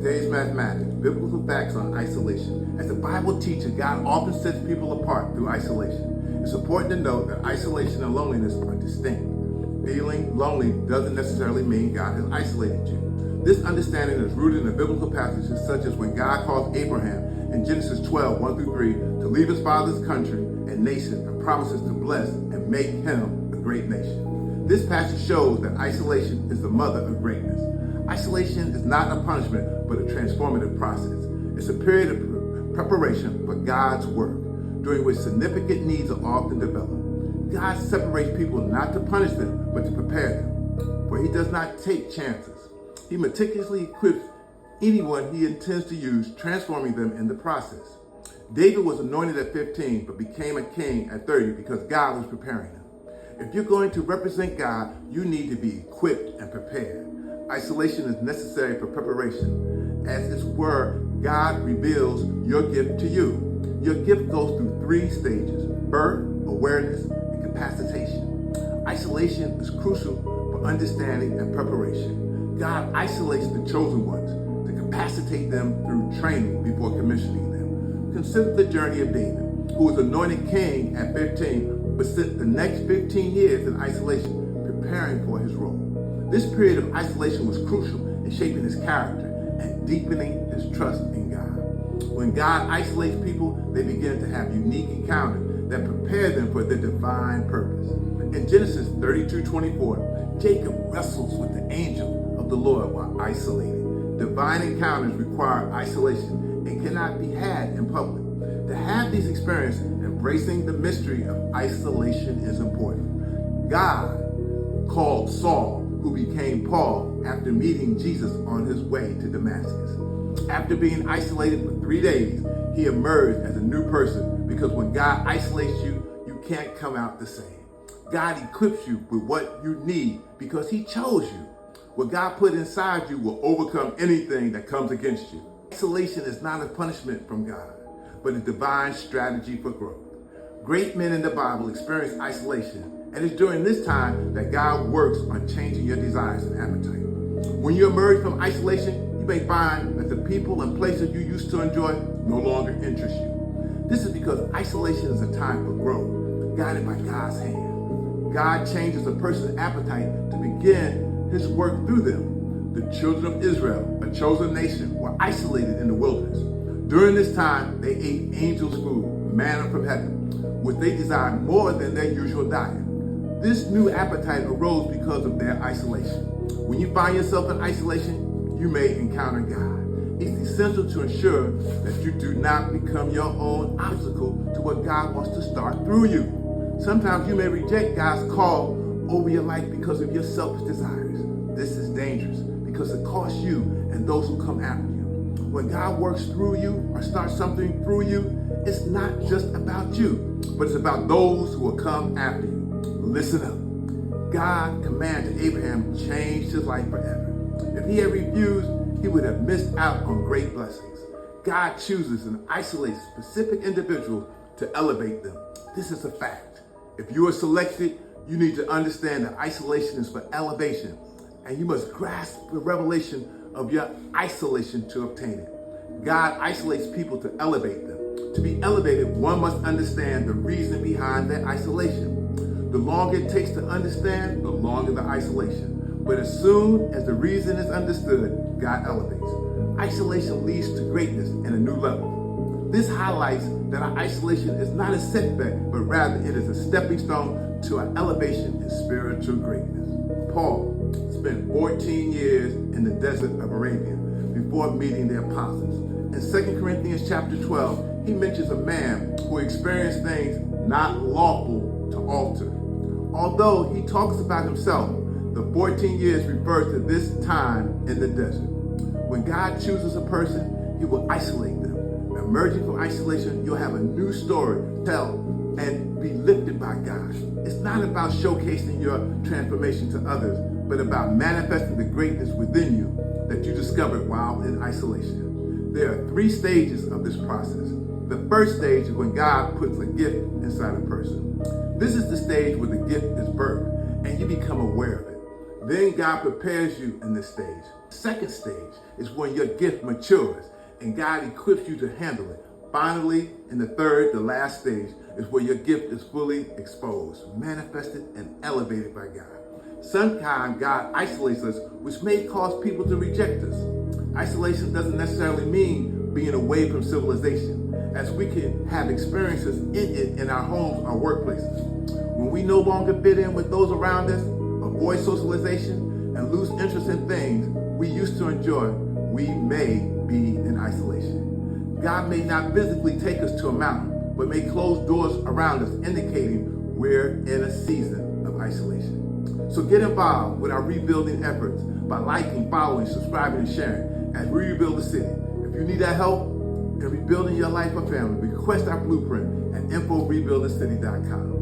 Today's mathematics, biblical facts on isolation. As a Bible teacher, God often sets people apart through isolation. It's important to note that isolation and loneliness are distinct. Feeling lonely doesn't necessarily mean God has isolated you. This understanding is rooted in biblical passages such as when God calls Abraham in Genesis 12, 1-3, to leave his father's country and nation and promises to bless and make him a great nation. This passage shows that isolation is the mother of greatness. Isolation is not a punishment, but a transformative process. It's a period of preparation for God's work, during which significant needs are often developed. God separates people not to punish them, but to prepare them. For he does not take chances. He meticulously equips anyone he intends to use, transforming them in the process. David was anointed at 15, but became a king at 30 because God was preparing him. If you're going to represent God, you need to be equipped and prepared. Isolation is necessary for preparation. As its word, God reveals your gift to you. Your gift goes through 3 stages: birth, awareness, and capacitation. Isolation is crucial for understanding and preparation. God isolates the chosen ones to capacitate them through training before commissioning them. Consider the journey of David, who was anointed king at 15, but spent the next 15 years in isolation, preparing for his role. This period of isolation was crucial in shaping his character and deepening his trust in God. When God isolates people, they begin to have unique encounters that prepare them for their divine purpose. In Genesis 32:24, Jacob wrestles with the angel of the Lord while isolated. Divine encounters require isolation and cannot be had in public. To have these experiences, embracing the mystery of isolation is important. God called Saul, who became Paul, after meeting Jesus on his way to Damascus. After being isolated for 3 days, he emerged as a new person, because when God isolates you, you can't come out the same. God equips you with what you need because he chose you. What God put inside you will overcome anything that comes against you. Isolation is not a punishment from God, but a divine strategy for growth. Great men in the Bible experienced isolation, and it's during this time that God works on changing your desires and appetite. When you emerge from isolation, you may find that the people and places you used to enjoy no longer interest you. This is because isolation is a time for growth, guided by God's hand. God changes a person's appetite to begin his work through them. The children of Israel, a chosen nation, were isolated in the wilderness. During this time, they ate angels' food, manna from heaven, which they desired more than their usual diet. This new appetite arose because of their isolation. When you find yourself in isolation, you may encounter God. It's essential to ensure that you do not become your own obstacle to what God wants to start through you. Sometimes you may reject God's call over your life because of your selfish desires. This is dangerous because it costs you and those who come after you. When God works through you or starts something through you, it's not just about you, but it's about those who will come after you. Listen up. God commanded Abraham changed his life forever. If he had refused, he would have missed out on great blessings. God chooses and isolates specific individuals to elevate them. This is a fact. If you are selected, you need to understand that isolation is for elevation, and you must grasp the revelation of your isolation to obtain it. God isolates people to elevate them. To be elevated, one must understand the reason behind their isolation. The longer it takes to understand, the longer the isolation. But as soon as the reason is understood, God elevates. Isolation leads to greatness and a new level. This highlights that our isolation is not a setback, but rather it is a stepping stone to our elevation in spiritual greatness. Paul spent 14 years in the desert of Arabia before meeting the apostles. In 2 Corinthians chapter 12, he mentions a man who experienced things not lawful to alter. Although he talks about himself, the 14 years refers to this time in the desert. When God chooses a person, he will isolate them. Emerging from isolation, you'll have a new story to tell and be lifted by God. It's not about showcasing your transformation to others, but about manifesting the greatness within you that you discovered while in isolation. There are 3 stages of this process. The first stage is when God puts a gift inside a person. This is the stage where the gift is birthed and you become aware of it. Then God prepares you in this stage. Second stage is when your gift matures and God equips you to handle it. Finally, in the third, the last stage, is where your gift is fully exposed, manifested, and elevated by God. Sometimes God isolates us, which may cause people to reject us. Isolation doesn't necessarily mean being away from civilization, as we can have experiences in it in our homes or workplaces. When we no longer fit in with those around us, avoid socialization, and lose interest in things we used to enjoy, we may be in isolation. God may not physically take us to a mountain, but may close doors around us, indicating we're in a season of isolation. So get involved with our rebuilding efforts by liking, following, subscribing, and sharing as we rebuild the city. If you need that help in rebuilding your life or family, request our blueprint at info@rebuildthecity.com.